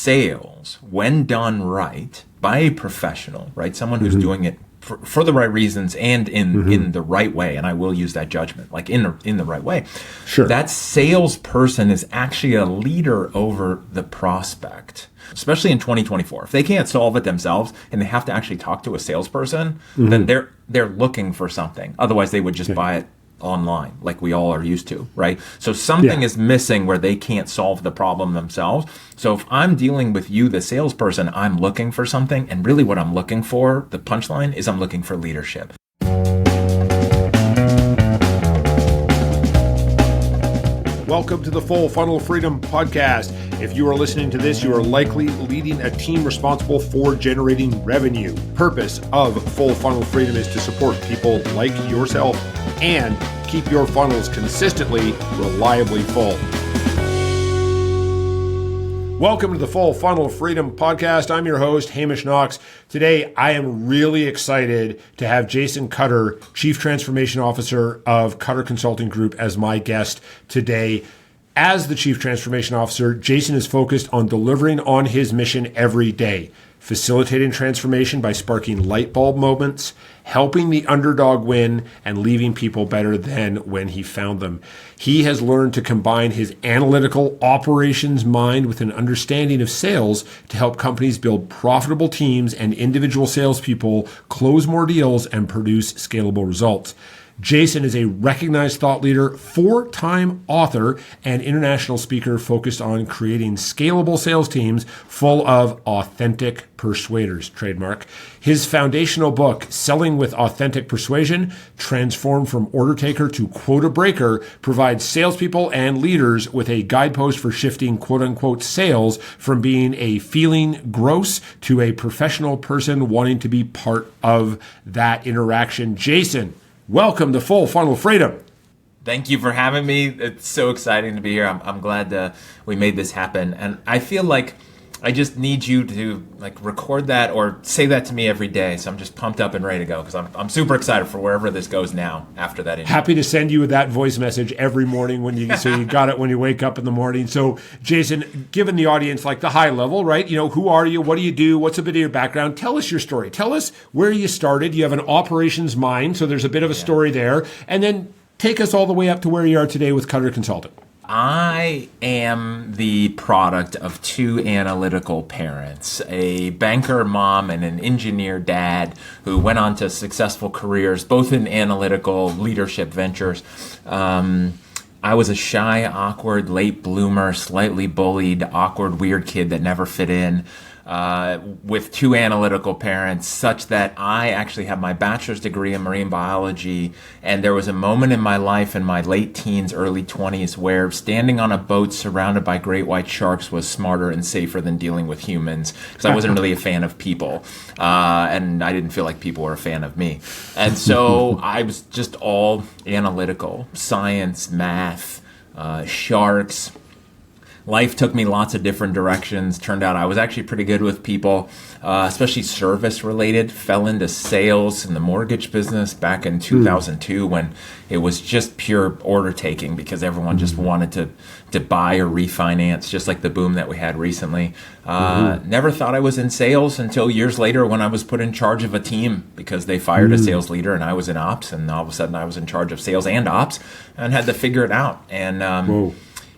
sales, when done right by a professional, right? Someone who's doing it for the right reasons and in the right way, and I will use that judgment, like in the right way. Sure. That salesperson is actually a leader over the prospect, especially in 2024. If they can't solve it themselves and they have to actually talk to a salesperson, then they're looking for something. Otherwise, they would just buy it online, like we all are used to, right? So something is missing where they can't solve the problem themselves. So if I'm dealing with you, the salesperson, I'm looking for something. And really what I'm looking for, the punchline, is I'm looking for leadership. Welcome to the Full Funnel Freedom Podcast. If you are listening to this, you are likely leading a team responsible for generating revenue. Purpose of Full Funnel Freedom is to support people like yourself and keep your funnels consistently, reliably full. Welcome to the Full Funnel Freedom Podcast. I'm your host, Hamish Knox. Today, I am really excited to have Jason Cutter, Chief Transformation Officer of Cutter Consulting Group, as my guest today. As the Chief Transformation Officer, Jason is focused on delivering on his mission every day, facilitating transformation by sparking light bulb moments, helping the underdog win, and leaving people better than when he found them. He has learned to combine his analytical operations mind with an understanding of sales to help companies build profitable teams and individual salespeople close more deals and produce scalable results. Jason is a recognized thought leader, 4-time author, and international speaker focused on creating scalable sales teams full of authentic persuaders, trademark. His foundational book, Selling with Authentic Persuasion, Transform from Order Taker to Quota Breaker, provides salespeople and leaders with a guidepost for shifting quote-unquote sales from being a feeling gross to a professional person wanting to be part of that interaction. Jason, welcome to Full Funnel Freedom. Thank you for having me. It's so exciting to be here. I'm glad we made this happen. And I feel like I just need you to record that or say that to me every day. So I'm just pumped up and ready to go because I'm super excited for wherever this goes now after that interview. Happy to send you that voice message every morning so you got it when you wake up in the morning. So Jason, given the audience the high level, right? Who are you? What do you do? What's a bit of your background? Tell us your story. Tell us where you started. You have an operations mind, so there's a bit of a story there. And then take us all the way up to where you are today with Cutter Consulting. I am the product of 2 analytical parents, a banker mom and an engineer dad who went on to successful careers, both in analytical leadership ventures. I was a shy, awkward, late bloomer, slightly bullied, awkward, weird kid that never fit in. With 2 analytical parents, such that I actually have my bachelor's degree in marine biology. And there was a moment in my life in my late teens, early 20s, where standing on a boat surrounded by great white sharks was smarter and safer than dealing with humans, because I wasn't really a fan of people. And I didn't feel like people were a fan of me. And so I was just all analytical, science, math, sharks. Life took me lots of different directions. Turned out I was actually pretty good with people, especially service related. Fell into sales in the mortgage business back in 2002 when it was just pure order taking because everyone just wanted to buy or refinance, just like the boom that we had recently. Never thought I was in sales until years later when I was put in charge of a team because they fired a sales leader and I was in ops, and all of a sudden I was in charge of sales and ops and had to figure it out. And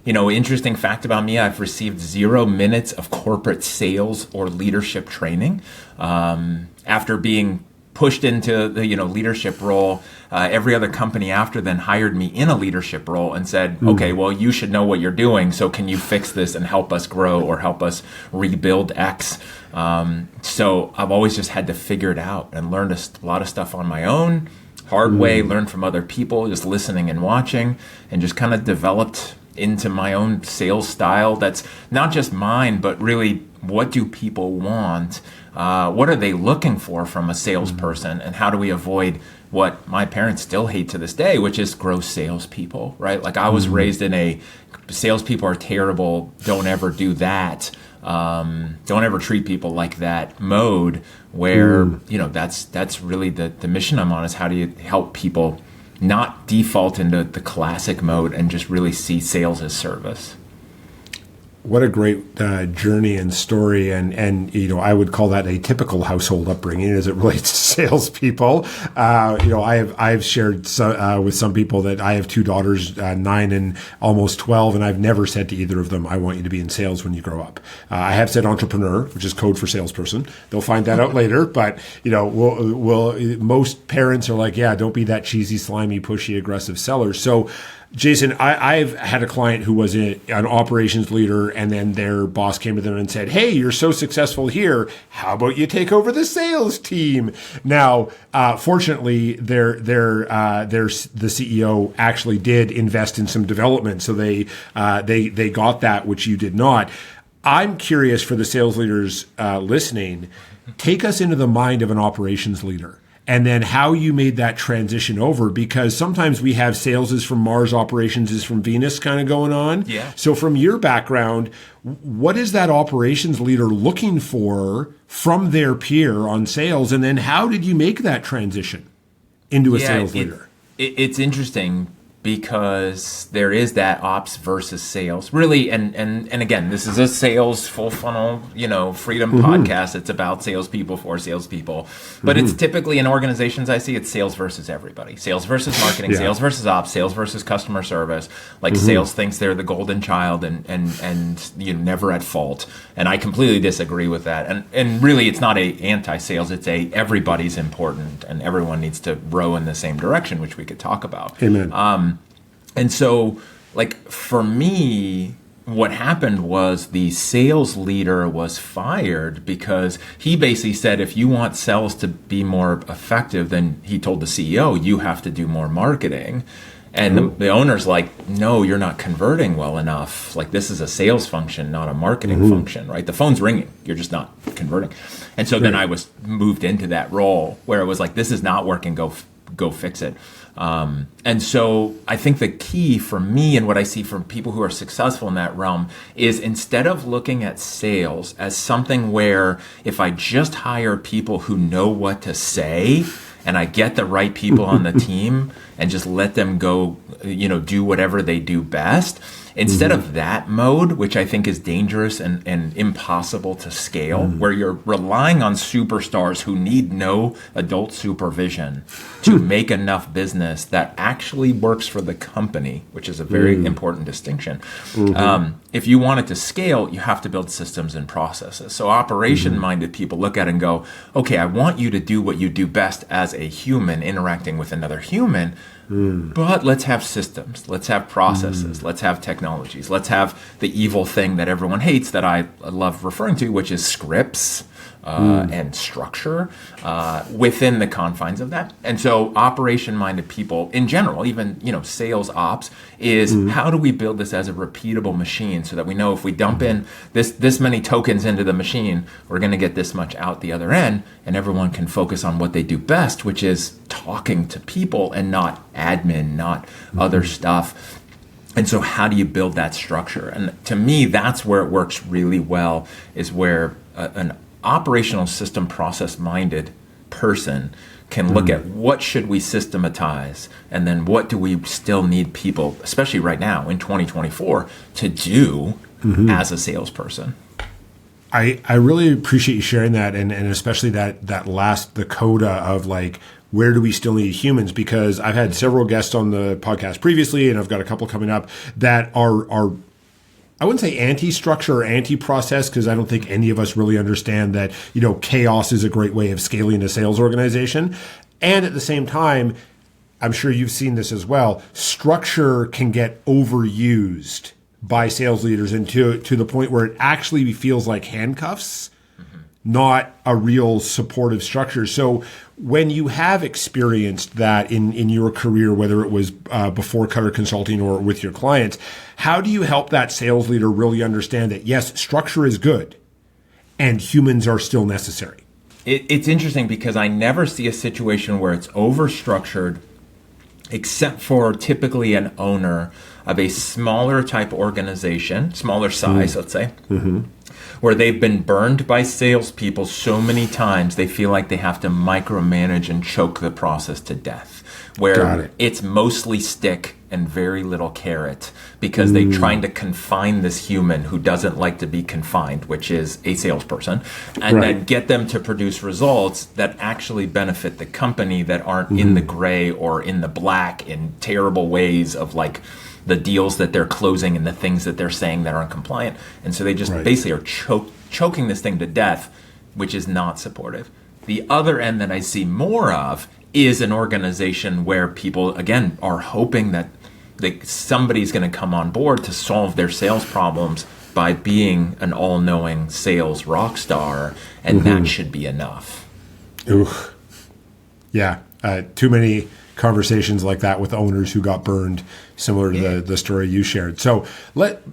interesting fact about me, I've received 0 minutes of corporate sales or leadership training. After being pushed into the leadership role, every other company after then hired me in a leadership role and said, okay, well, you should know what you're doing, so can you fix this and help us grow or help us rebuild X? So I've always just had to figure it out and learned a lot of stuff on my own, hard way, learned from other people, just listening and watching, and just kind of developed into my own sales style that's not just mine, but really what do people want? What are they looking for from a salesperson? And how do we avoid what my parents still hate to this day, which is gross salespeople, right? I was raised in a salespeople are terrible, don't ever do that. Don't ever treat people like that mode where, that's really the mission I'm on, is how do you help people not default into the classic mode and just really see sales as service. What a great journey and story, and I would call that a typical household upbringing as it relates to salespeople. I've shared with some people that I have two daughters, 9 and almost 12, and I've never said to either of them, "I want you to be in sales when you grow up." I have said entrepreneur, which is code for salesperson. They'll find that out later, but most parents are like, "Yeah, don't be that cheesy, slimy, pushy, aggressive seller." So, Jason, I've had a client who was an operations leader, and then their boss came to them and said, "Hey, you're so successful here. How about you take over the sales team?" Now, fortunately, the CEO actually did invest in some development, so they got that, which you did not. I'm curious for the sales leaders listening. Take us into the mind of an operations leader. And then how you made that transition over, because sometimes we have sales is from Mars, operations is from Venus kind of going on. Yeah. So from your background, what is that operations leader looking for from their peer on sales? And then how did you make that transition into a sales leader? It's interesting because there is that ops versus sales, really, and again, this is a sales full funnel, freedom podcast. It's about salespeople for salespeople, but it's typically in organizations I see it's sales versus everybody, sales versus marketing, sales versus ops, sales versus customer service. Like sales thinks they're the golden child and you're never at fault, and I completely disagree with that. And really, it's not a anti-sales; it's a everybody's important and everyone needs to row in the same direction, which we could talk about. Amen. And so, for me, what happened was the sales leader was fired because he basically said, if you want sales to be more effective, then he told the CEO, you have to do more marketing. And the owner's like, no, you're not converting well enough. This is a sales function, not a marketing function, right? The phone's ringing. You're just not converting. And so then I was moved into that role where it was like, this is not working. Go fix it. And so I think the key for me and what I see from people who are successful in that realm is instead of looking at sales as something where if I just hire people who know what to say and I get the right people on the team and just let them go, do whatever they do best, instead of that mode, which I think is dangerous and impossible to scale, where you're relying on superstars who need no adult supervision to make enough business that actually works for the company, which is a very important distinction. If you want it to scale, you have to build systems and processes. So operation-minded people look at it and go, okay, I want you to do what you do best as a human interacting with another human, but let's have systems, let's have processes, let's have technologies, let's have the evil thing that everyone hates that I love referring to, which is scripts and structure within the confines of that. And so operation-minded people in general, even sales ops, is how do we build this as a repeatable machine so that we know if we dump in this many tokens into the machine, we're going to get this much out the other end, and everyone can focus on what they do best, which is talking to people and not admin, not other stuff. And so how do you build that structure? And to me, that's where it works really well, is where an operational system process-minded person can look at what should we systematize, and then what do we still need people, especially right now in 2024, to do as a salesperson. I really appreciate you sharing that, and especially that last, the coda of where do we still need humans? Because I've had several guests on the podcast previously, and I've got a couple coming up that are I wouldn't say anti-structure or anti-process, because I don't think any of us really understand that, chaos is a great way of scaling a sales organization. And at the same time, I'm sure you've seen this as well, structure can get overused by sales leaders and to the point where it actually feels like handcuffs, not a real supportive structure. So when you have experienced that in your career, whether it was before Cutter Consulting or with your clients, how do you help that sales leader really understand that, yes, structure is good and humans are still necessary? It's interesting because I never see a situation where it's over-structured except for typically an owner of a smaller type organization, smaller size, let's say, where they've been burned by salespeople so many times they feel like they have to micromanage and choke the process to death, where it's mostly stick and very little carrot, because they're trying to confine this human who doesn't like to be confined, which is a salesperson, and then get them to produce results that actually benefit the company, that aren't in the gray or in the black in terrible ways of like the deals that they're closing and the things that they're saying that aren't compliant. And so they just basically are choking this thing to death, which is not supportive. The other end that I see more of is an organization where people, again, are hoping that somebody's going to come on board to solve their sales problems by being an all-knowing sales rock star, and that should be enough. Ooh. Yeah. Too many conversations like that with owners who got burned, similar to the story you shared. So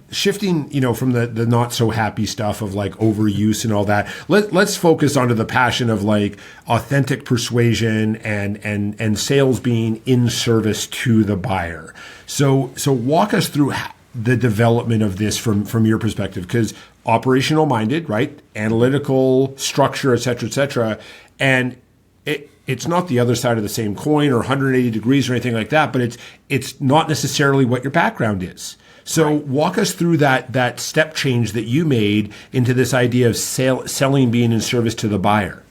shifting, from the not so happy stuff of like overuse and all that, let's focus onto the passion of like authentic persuasion and sales being in service to the buyer. So walk us through the development of this from your perspective, because operational minded, right? Analytical, structure, et cetera, and it's not the other side of the same coin or 180 degrees or anything like that, but it's not necessarily what your background is. So walk us through that step change that you made into this idea of selling being in service to the buyer.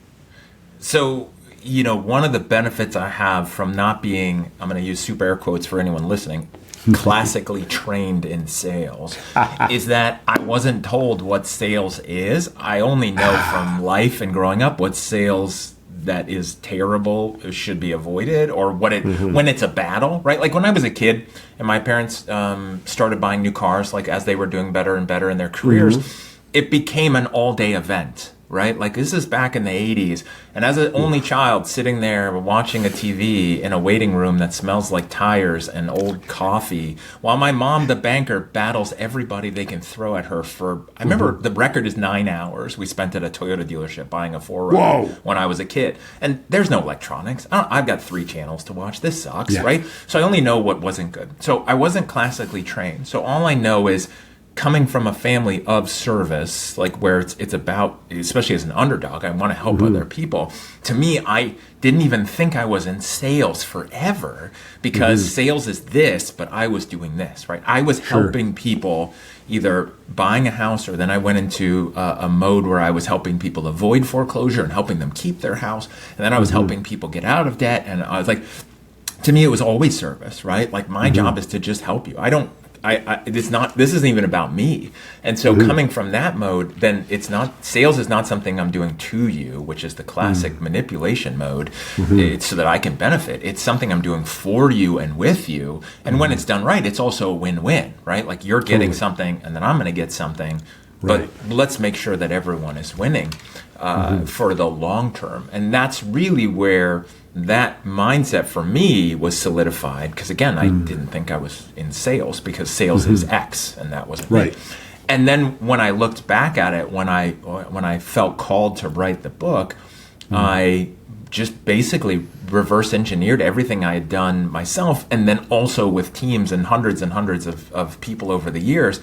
So, one of the benefits I have from not being, I'm going to use super air quotes for anyone listening, classically trained in sales, is that I wasn't told what sales is. I only know from life and growing up what sales that is terrible should be avoided, or what when it's a battle, right? Like when I was a kid and my parents started buying new cars, like as they were doing better and better in their careers, it became an all-day event, right? Like this is back in the 80s. And as an only child sitting there watching a TV in a waiting room that smells like tires and old coffee, while my mom, the banker, battles everybody they can throw at her for, I remember the record is 9 hours we spent at a Toyota dealership buying a 4Runner when I was a kid. And there's no electronics. I've got 3 channels to watch. This sucks, right? So I only know what wasn't good. So I wasn't classically trained. So all I know is, coming from a family of service, like where it's about, especially as an underdog, I want to help other people. To me, I didn't even think I was in sales forever, because sales is this, but I was doing this, right? I was helping people either buying a house, or then I went into a mode where I was helping people avoid foreclosure and helping them keep their house. And then I was helping people get out of debt. And I was like, to me, it was always service, right? Like my job is to just help you. This isn't even about me. And so coming from that mode, then sales is not something I'm doing to you, which is the classic manipulation mode. It's so that I can benefit. It's something I'm doing for you and with you. And when it's done right, it's also a win-win, right? Like you're getting something and then I'm going to get something. But let's make sure that everyone is winning for the long term. And that's really where that mindset for me was solidified, because again, I didn't think I was in sales, because sales is X, and that wasn't me. And then when I looked back at it, when I felt called to write the book, I just basically reverse engineered everything I had done myself, and then also with teams and hundreds of people over the years,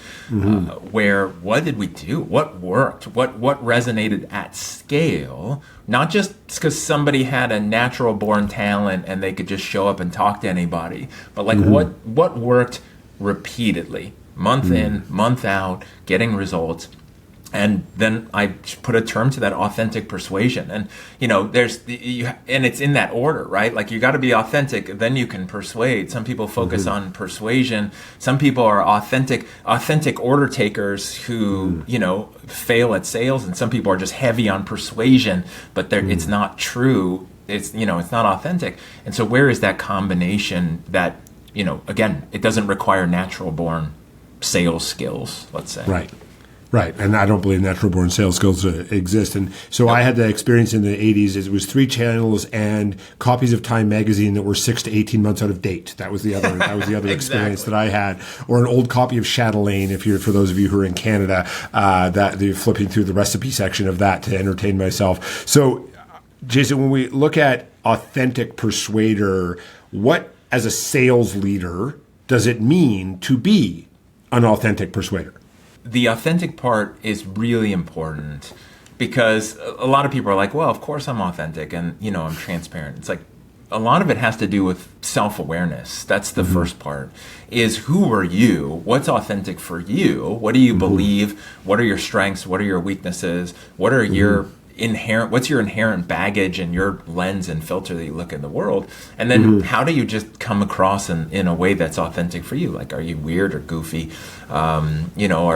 where what did we do? What worked? What resonated at scale? Not just because somebody had a natural born talent and they could just show up and talk to anybody, but like what worked repeatedly, month in, month out, getting results. And then I put a term to that, authentic persuasion. And, and it's in that order, right? Like you got to be authentic, then you can persuade. Some people focus on persuasion. Some people are authentic order takers who, fail at sales. And some people are just heavy on persuasion, but it's not true. It's not authentic. And so where is that combination that, again, it doesn't require natural born sales skills, let's say. Right. And I don't believe natural born sales skills exist. And so I had the experience in the 80s. It was 3 channels and copies of Time magazine that were 6 to 18 months out of date. That was the other exactly. experience that I had. Or an old copy of Chatelaine, for those of you who are in Canada, that you're flipping through the recipe section of that to entertain myself. So, Jason, when we look at authentic persuader, what, as a sales leader, does it mean to be an authentic persuader? The authentic part is really important, because a lot of people are like, well, of course I'm authentic and, I'm transparent. It's like, a lot of it has to do with self-awareness. That's the first part, is who are you? What's authentic for you? What do you believe? What are your strengths? What are your weaknesses? What are what's your inherent baggage and your lens and filter that you look in the world? And then how do you just come across in a way that's authentic for you? Like, are you weird or goofy? Are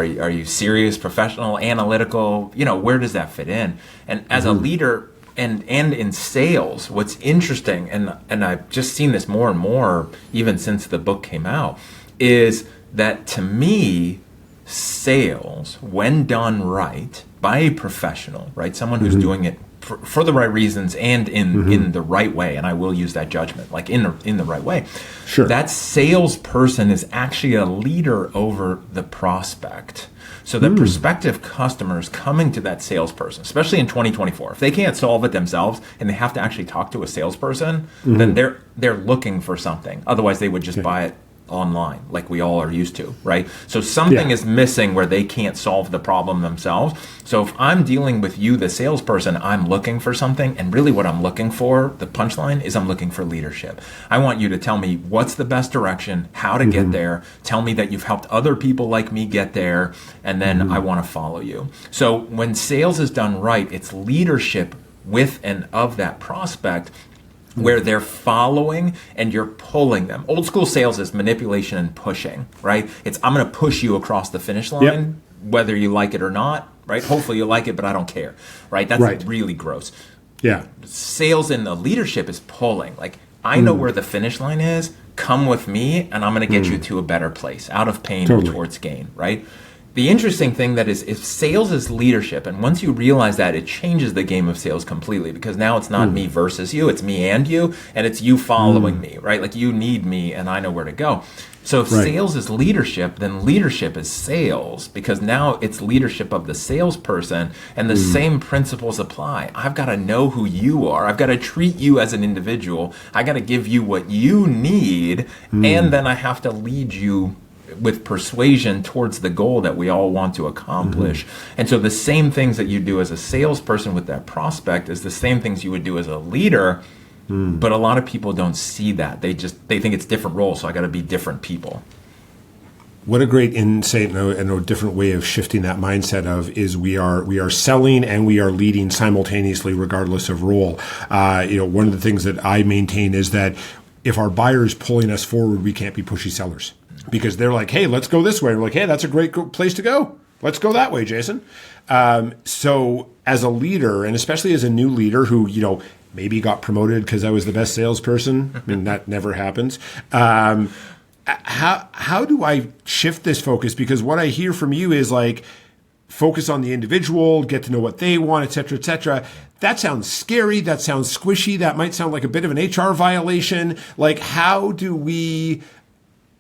you serious, professional, analytical? Where does that fit in? And as a leader, and in sales, what's interesting, and I've just seen this more and more even since the book came out, is that to me, sales, when done right by a professional, right, someone who's doing it for the right reasons and in the right way, and I will use that judgment, like in the right way. Sure. That salesperson is actually a leader over the prospect. So the prospective customers coming to that salesperson, especially in 2024, if they can't solve it themselves and they have to actually talk to a salesperson, then they're looking for something. Otherwise, they would just buy it online, like we all are used to, right? So something is missing where they can't solve the problem themselves. So if I'm dealing with you, the salesperson, I'm looking for something, and really what I'm looking for, the punchline, is I'm looking for leadership. I want you to tell me what's the best direction, how to get there, tell me that you've helped other people like me get there, and then I want to follow you. So when sales is done right, it's leadership with and of that prospect, where they're following and you're pulling them. Old school sales is manipulation and pushing, right? It's, I'm going to push you across the finish line, whether you like it or not, right? Hopefully you like it, but I don't care, right? That's really gross. Yeah. Sales in the leadership is pulling. Like, I know where the finish line is. Come with me, and I'm going to get you to a better place, out of pain towards gain, right? The interesting thing that is, if sales is leadership, and once you realize that, it changes the game of sales completely, because now it's not me versus you, it's me and you, and it's you following me, right? Like, you need me and I know where to go. So if sales is leadership, then leadership is sales, because now it's leadership of the salesperson, and the same principles apply. I've got to know who you are. I've got to treat you as an individual. I got to give you what you need, and then I have to lead you with persuasion towards the goal that we all want to accomplish. And so the same things that you do as a salesperson with that prospect is the same things you would do as a leader. But a lot of people don't see that. They think it's different roles, so I got to be different people. What a great insight and a different way of shifting that mindset of is we are selling and we are leading simultaneously regardless of role. One of the things that I maintain is that if our buyer is pulling us forward, we can't be pushy sellers. Because they're like, hey, let's go this way. We're like, hey, that's a great place to go. Let's go that way, Jason. So as a leader, and especially as a new leader who, maybe got promoted because I was the best salesperson, I mean, that never happens. How do I shift this focus? Because what I hear from you is like, focus on the individual, get to know what they want, et cetera, et cetera. That sounds scary. That sounds squishy. That might sound like a bit of an HR violation. Like, how do we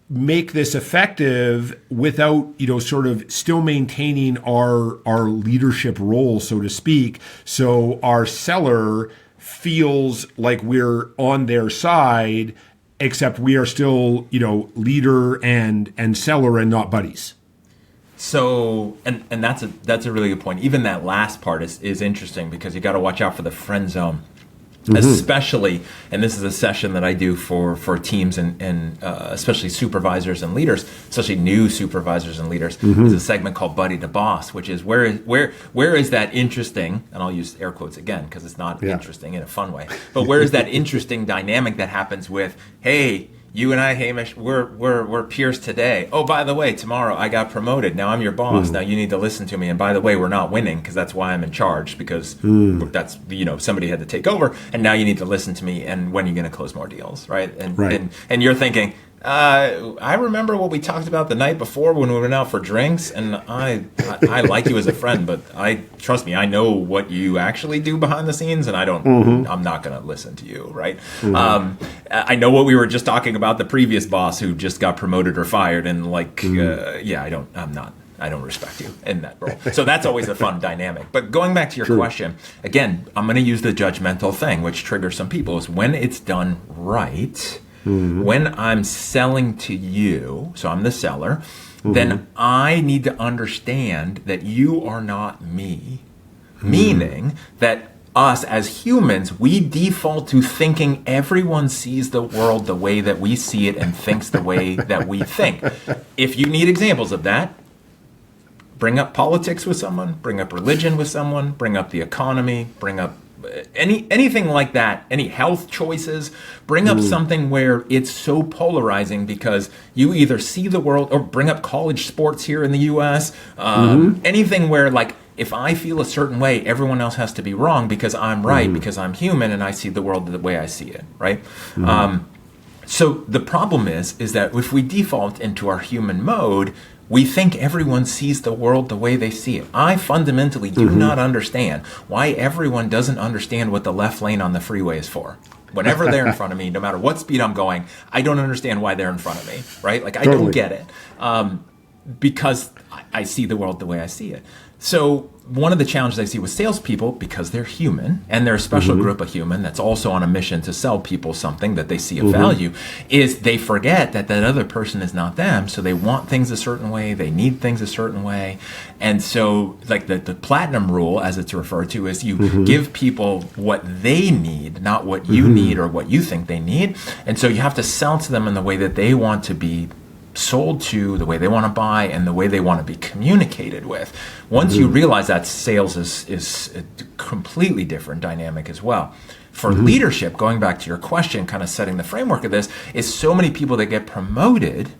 make this effective without, sort of still maintaining our leadership role, so to speak, so our seller feels like we're on their side, except we are still, leader and seller and not buddies? So, and that's a really good point. Even that last part is interesting, because you got to watch out for the friend zone. Especially, and this is a session that I do for teams and especially supervisors and leaders, especially new supervisors and leaders. There's a segment called Buddy to Boss, which is where is that interesting, and I'll use air quotes again because it's not interesting in a fun way, but where is that interesting dynamic that happens with, hey, you and I, Hamish, we're peers today. Oh, by the way, tomorrow I got promoted. Now I'm your boss. Now you need to listen to me. And by the way, we're not winning because that's why I'm in charge, because that's, somebody had to take over. And now you need to listen to me. And when are you going to close more deals, right? And you're thinking, I remember what we talked about the night before when we went out for drinks, and I like you as a friend, but trust me, I know what you actually do behind the scenes, and I'm not going to listen to you, right? I know what we were just talking about, the previous boss who just got promoted or fired, and I don't respect you in that role. So that's always a fun dynamic. But going back to your question, again, I'm going to use the judgmental thing, which triggers some people, is when it's done right. When I'm selling to you, so I'm the seller, then I need to understand that you are not me. Meaning that us as humans, we default to thinking everyone sees the world the way that we see it and thinks the way that we think. If you need examples of that, bring up politics with someone, bring up religion with someone, bring up the economy, bring up anything like that, any health choices, bring up something where it's so polarizing because you either see the world, or bring up college sports here in the US, anything where like, if I feel a certain way, everyone else has to be wrong because I'm right, because I'm human and I see the world the way I see it, right? So the problem is that if we default into our human mode, we think everyone sees the world the way they see it. I fundamentally do not understand why everyone doesn't understand what the left lane on the freeway is for. Whenever they're in front of me, no matter what speed I'm going, I don't understand why they're in front of me, right? Like, I don't get it because I see the world the way I see it. So one of the challenges I see with salespeople, because they're human and they're a special group of human that's also on a mission to sell people something that they see of value, is they forget that that other person is not them. So they want things a certain way. They need things a certain way. And so like the platinum rule, as it's referred to, is you give people what they need, not what you need or what you think they need. And so you have to sell to them in the way that they want to be sold to, the way they want to buy, and the way they want to be communicated with. Once you realize that, sales is a completely different dynamic as well. For leadership, going back to your question, kind of setting the framework of this, is so many people that get promoted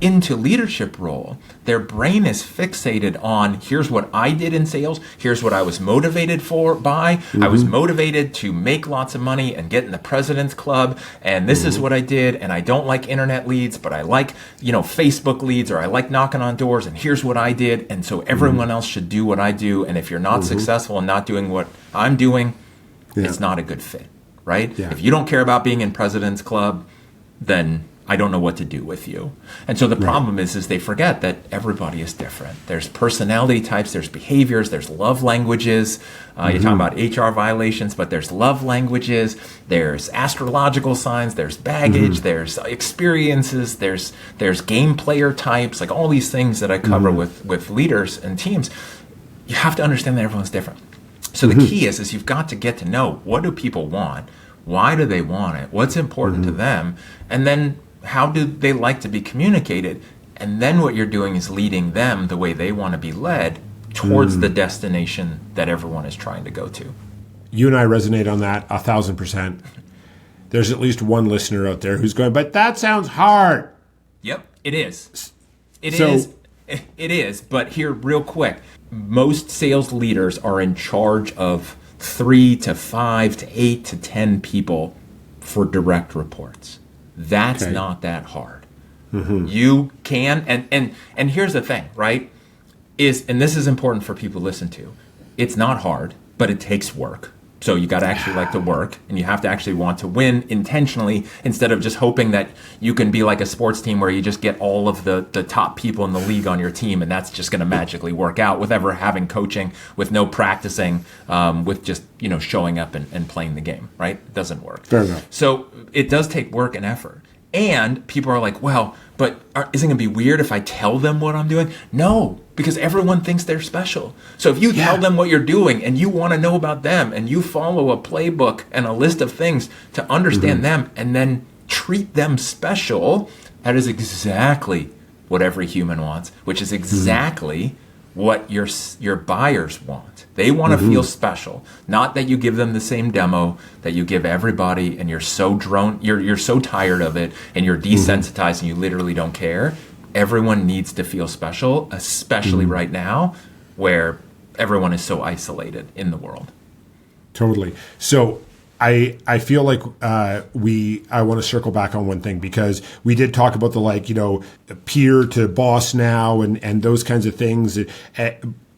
into leadership role, their brain is fixated on, here's what I did in sales, here's what I was motivated by. I was motivated to make lots of money and get in the president's club, and this is what I did, and I don't like internet leads, but I like, Facebook leads, or I like knocking on doors, and here's what I did, and so everyone else should do what I do, and if you're not successful and not doing what I'm doing, it's not a good fit, right? Yeah. If you don't care about being in president's club, then I don't know what to do with you. And so the problem is they forget that everybody is different. There's personality types, there's behaviors, there's love languages. You're talking about HR violations, but there's love languages, there's astrological signs, there's baggage, there's experiences, there's game player types, like all these things that I cover with leaders and teams. You have to understand that everyone's different. So the key is you've got to get to know, what do people want? Why do they want it? What's important to them? And then how do they like to be communicated? And then what you're doing is leading them the way they want to be led towards the destination that everyone is trying to go to. You and I resonate on that 1,000%. There's at least one listener out there who's going, but that sounds hard. Yep, it is. It is. But here, real quick, most sales leaders are in charge of 3 to 5 to 8 to 10 people for direct reports. That's not that hard. You can, and here's the thing, right? And this is important for people to listen to. It's not hard, but it takes work. So you got to actually like to work, and you have to actually want to win intentionally, instead of just hoping that you can be like a sports team where you just get all of the top people in the league on your team, and that's just going to magically work out with ever having coaching, with no practicing, with just showing up and playing the game, right? It doesn't work. Fair enough. So it does take work and effort. And people are like, well, but isn't it going to be weird if I tell them what I'm doing? No, because everyone thinks they're special. So if you tell them what you're doing and you want to know about them, and you follow a playbook and a list of things to understand them and then treat them special, that is exactly what every human wants, which is exactly what your buyers want. They want to feel special, not that you give them the same demo that you give everybody, and you're so you're so tired of it, and you're desensitized, and you literally don't care. Everyone needs to feel special, especially right now, where everyone is so isolated in the world. Totally. So I feel like I want to circle back on one thing, because we did talk about the peer to boss now and those kinds of things.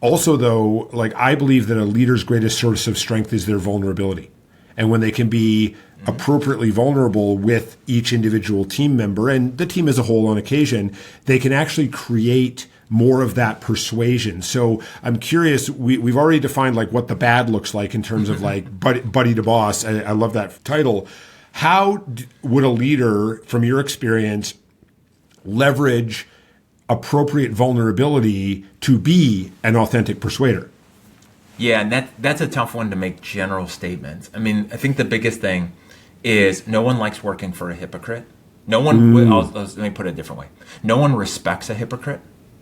Also, though, I believe that a leader's greatest source of strength is their vulnerability. And when they can be appropriately vulnerable with each individual team member and the team as a whole on occasion, they can actually create more of that persuasion. So I'm curious, we've already defined what the bad looks like in terms of buddy to boss. I love that title. How would a leader, from your experience, leverage appropriate vulnerability to be an authentic persuader? Yeah, and that's a tough one to make general statements. I mean, I think the biggest thing is no one likes working for a hypocrite. No one, let me put it a different way. No one respects a hypocrite.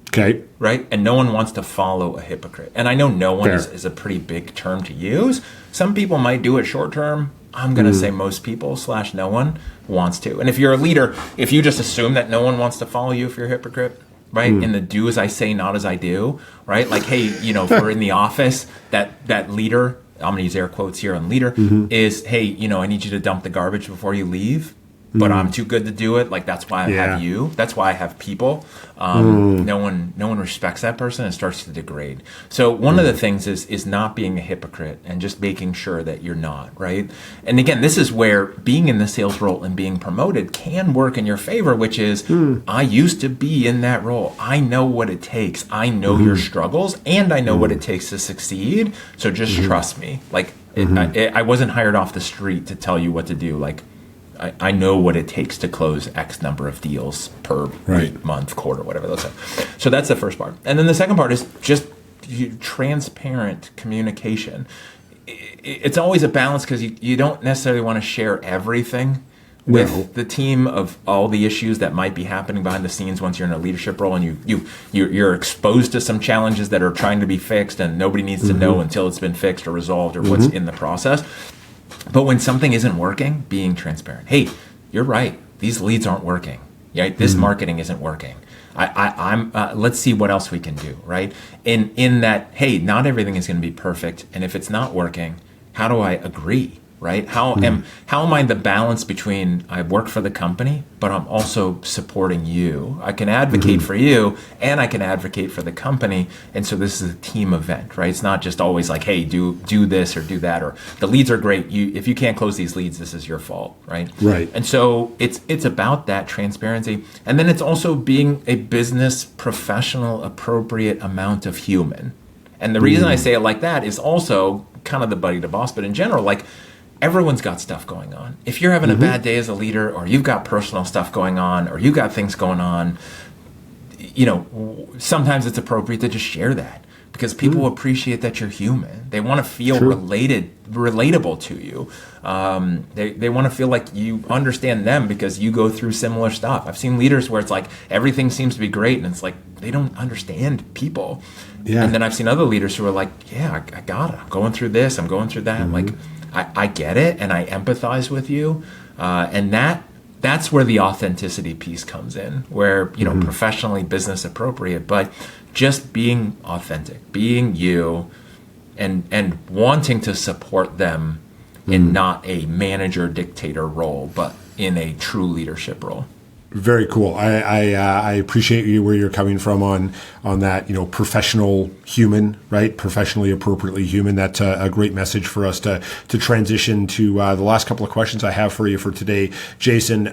Okay. Right? And no one wants to follow a hypocrite. And I know no one Fair. is a pretty big term to use. Some people might do it short term. I'm going to say most people / no one wants to. And if you're a leader, if you just assume that no one wants to follow you if you're a hypocrite, right? In the do as I say, not as I do, right? Like, hey, if we're in the office, that leader, I'm going to use air quotes here on leader, is, hey, I need you to dump the garbage before you leave. But I'm too good to do it. Like, that's why I have you. That's why I have people. No one respects that person and starts to degrade. So one of the things is not being a hypocrite and just making sure that you're not, right? And again, this is where being in the sales role and being promoted can work in your favor, which is I used to be in that role. I know what it takes. I know your struggles and I know what it takes to succeed. So just trust me. Like, I wasn't hired off the street to tell you what to do. Like, I know what it takes to close X number of deals per week, month, quarter, whatever those are. So that's the first part. And then the second part is just transparent communication. It's always a balance because you don't necessarily want to share everything with the team of all the issues that might be happening behind the scenes once you're in a leadership role and you're exposed to some challenges that are trying to be fixed and nobody needs to know until it's been fixed or resolved or what's in the process. But when something isn't working, being transparent. Hey, you're right. These leads aren't working. Right? This marketing isn't working. Let's see what else we can do. Right? In that, hey, not everything is going to be perfect, and if it's not working, how do I agree? Right? How am I the balance between I work for the company, but I'm also supporting you? I can advocate for you, and I can advocate for the company. And so this is a team event, right? It's not just always like, hey, do this or do that, or the leads are great. If you can't close these leads, this is your fault, right? Right. And so it's about that transparency, and then it's also being a business professional, appropriate amount of human. And the reason I say it like that is also kind of the buddy to boss, but in general, like, everyone's got stuff going on. If you're having a bad day as a leader, or you've got personal stuff going on, or you've got things going on, sometimes it's appropriate to just share that because people appreciate that you're human. They want to feel relatable to you. They want to feel like you understand them because you go through similar stuff. I've seen leaders where it's like everything seems to be great, and it's like they don't understand people. Yeah. And then I've seen other leaders who are like, yeah, I got it. I'm going through this. I'm going through that. Like, I get it, and I empathize with you, and that's where the authenticity piece comes in, where professionally, business appropriate, but just being authentic, being you, and wanting to support them in not a manager dictator role, but in a true leadership role. Very cool. I appreciate you where you're coming from on that, professional human, right? Professionally, appropriately human. That's a great message for us to transition to the last couple of questions I have for you for today, Jason.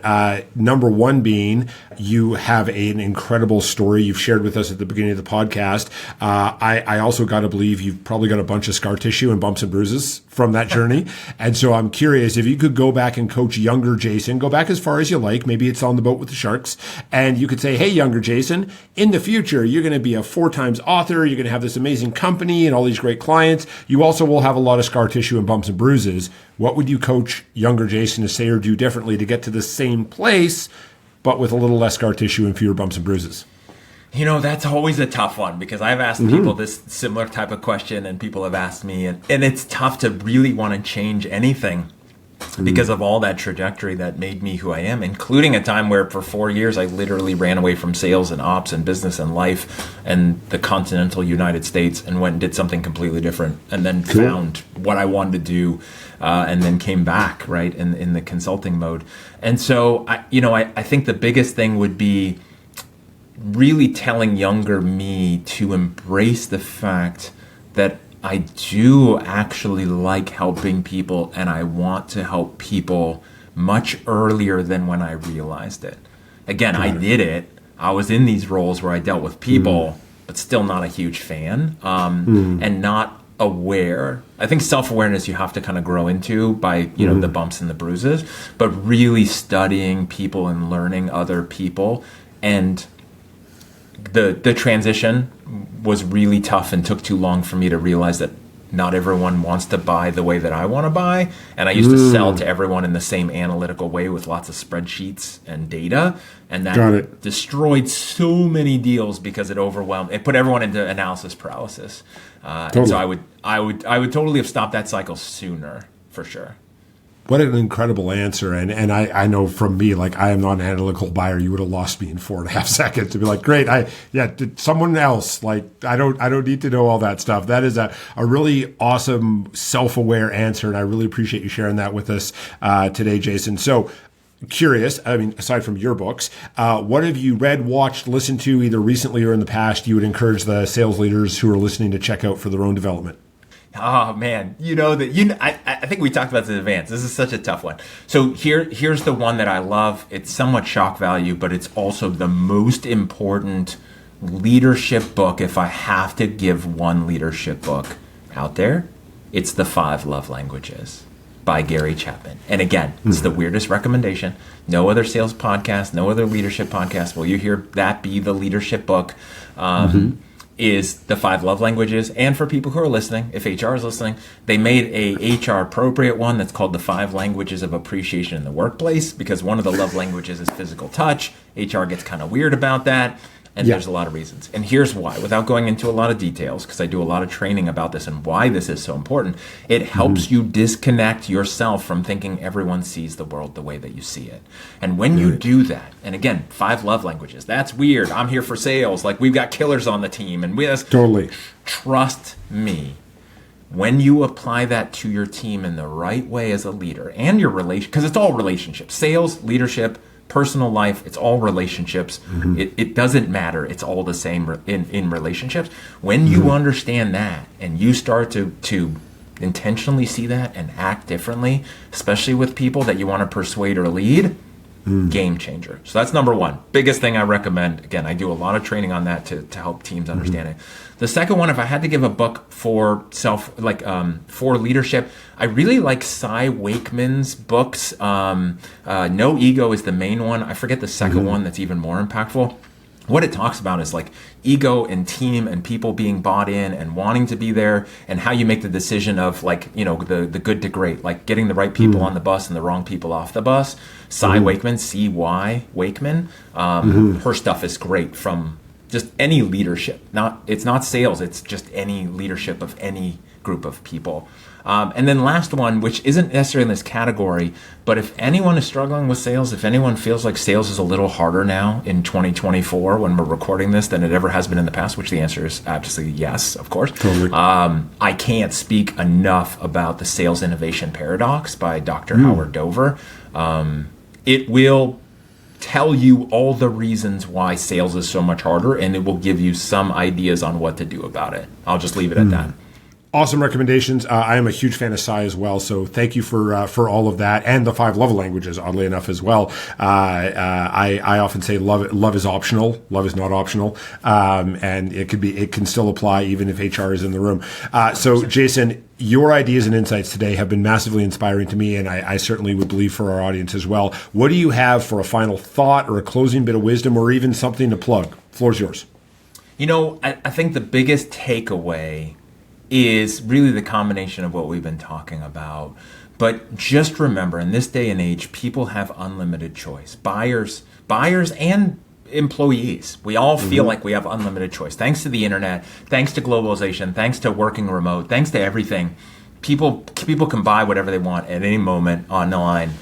Number one being, you have an incredible story you've shared with us at the beginning of the podcast. I also got to believe you've probably got a bunch of scar tissue and bumps and bruises from that journey. And so I'm curious if you could go back and coach younger Jason, go back as far as you like. Maybe it's on the boat with the sharks. And you could say, hey, younger Jason, in the future, you're going to be a 4-times author. You're going to have this amazing company and all these great clients. You also will have a lot of scar tissue and bumps and bruises. What would you coach younger Jason to say or do differently to get to the same place, but with a little less scar tissue and fewer bumps and bruises? That's always a tough one because I've asked people this similar type of question and people have asked me, and it's tough to really want to change anything because of all that trajectory that made me who I am, including a time where for 4 years I literally ran away from sales and ops and business and life and the continental United States and went and did something completely different and then found what I wanted to do and then came back, right, in the consulting mode. And so, I think the biggest thing would be really telling younger me to embrace the fact that I do actually like helping people and I want to help people much earlier than when I realized it. Again, I did it. I was in these roles where I dealt with people, but still not a huge fan and not aware. I think self-awareness you have to kind of grow into by, the bumps and the bruises, but really studying people and learning other people. And the transition was really tough and took too long for me to realize that not everyone wants to buy the way that I want to buy. And I used to sell to everyone in the same analytical way with lots of spreadsheets and data. And that destroyed so many deals because it put everyone into analysis paralysis. And so I would totally have stopped that cycle sooner, for sure. What an incredible answer. And I know from me, like, I am not an analytical buyer. You would have lost me in 4.5 seconds to be like, great. Someone else, like, I don't need to know all that stuff. That is a really awesome self-aware answer. And I really appreciate you sharing that with us today, Jason. So curious, I mean, aside from your books, what have you read, watched, listened to either recently or in the past you would encourage the sales leaders who are listening to check out for their own development? Oh man, I think we talked about this in advance. This is such a tough one. So here's the one that I love. It's somewhat shock value, but it's also the most important leadership book. If I have to give one leadership book out there, it's The 5 Love Languages by Gary Chapman. And again, it's the weirdest recommendation. No other sales podcast, no other leadership podcast will you hear that be the leadership book. Is The 5 Love Languages. And for people who are listening, if HR is listening, they made a HR appropriate one that's called The 5 Languages of Appreciation in the Workplace, because one of the love languages is physical touch. HR gets kind of weird about that. And there's a lot of reasons. And here's why, without going into a lot of details, because I do a lot of training about this and why this is so important. It helps you disconnect yourself from thinking everyone sees the world the way that you see it. And when you do that, and again, 5 love languages, that's weird. I'm here for sales. Like, we've got killers on the team. And totally. Trust me. When you apply that to your team in the right way as a leader and your relation, because it's all relationships, sales, leadership, personal life, it's all relationships. It doesn't matter. It's all the same in relationships. When you understand that and you start to intentionally see that and act differently, especially with people that you want to persuade or lead, game changer. So that's number one. Biggest thing I recommend. Again, I do a lot of training on that to help teams understand it. The second one, if I had to give a book for for leadership, I really like Cy Wakeman's books. No Ego is the main one. I forget the second one that's even more impactful. What it talks about is like ego and team and people being bought in and wanting to be there, and how you make the decision of, like, the good to great, like getting the right people on the bus and the wrong people off the bus. Cy Wakeman, C-Y Wakeman. Her stuff is great from just any leadership. It's not sales, it's just any leadership of any group of people. And then last one, which isn't necessarily in this category, but if anyone is struggling with sales, if anyone feels like sales is a little harder now in 2024 when we're recording this than it ever has been in the past, which the answer is absolutely yes, of course. Totally. I can't speak enough about the Sales Innovation Paradox by Dr. Howard Dover. It will tell you all the reasons why sales is so much harder, and it will give you some ideas on what to do about it. I'll just leave it at that. Awesome recommendations. I am a huge fan of Cy as well, so thank you for all of that, and the 5 love languages, oddly enough, as well. I often say love is optional. Love is not optional, and it can still apply even if HR is in the room. So, Jason, your ideas and insights today have been massively inspiring to me, and I certainly would believe for our audience as well. What do you have for a final thought or a closing bit of wisdom, or even something to plug? Floor's yours. I think the biggest takeaway is really the combination of what we've been talking about. But just remember, in this day and age, people have unlimited choice. Buyers and employees. We all feel like we have unlimited choice. Thanks to the internet, thanks to globalization, thanks to working remote, thanks to everything. People can buy whatever they want at any moment online.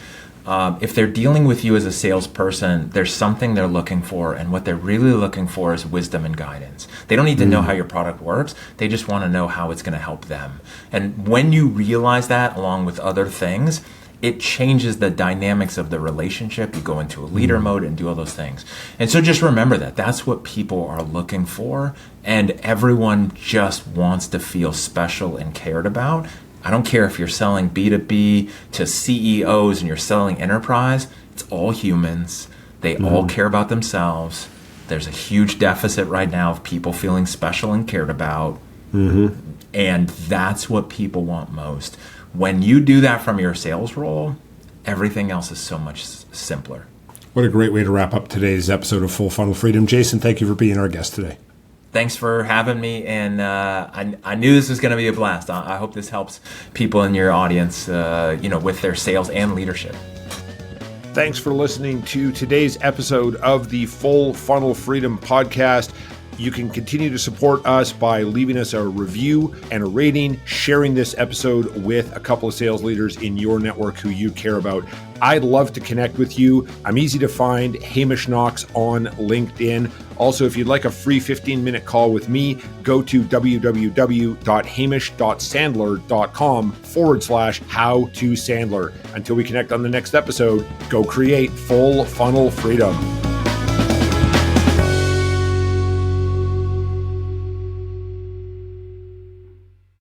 If they're dealing with you as a salesperson, there's something they're looking for, and what they're really looking for is wisdom and guidance. They don't need to know how your product works. They just want to know how it's going to help them. And when you realize that, along with other things, it changes the dynamics of the relationship. You go into a leader mode and do all those things. And so just remember that that's what people are looking for, and everyone just wants to feel special and cared about. I don't care if you're selling B2B to CEOs and you're selling enterprise. It's all humans. They all care about themselves. There's a huge deficit right now of people feeling special and cared about. And that's what people want most. When you do that from your sales role, everything else is so much simpler. What a great way to wrap up today's episode of Full Funnel Freedom. Jason, thank you for being our guest today. Thanks for having me, and I knew this was going to be a blast. I hope this helps people in your audience, with their sales and leadership. Thanks for listening to today's episode of the Full Funnel Freedom Podcast. You can continue to support us by leaving us a review and a rating, sharing this episode with a couple of sales leaders in your network who you care about. I'd love to connect with you. I'm easy to find, Hamish Knox on LinkedIn. Also, if you'd like a free 15-minute call with me, go to www.hamish.sandler.com/how-to-sandler. Until we connect on the next episode, go create full funnel freedom.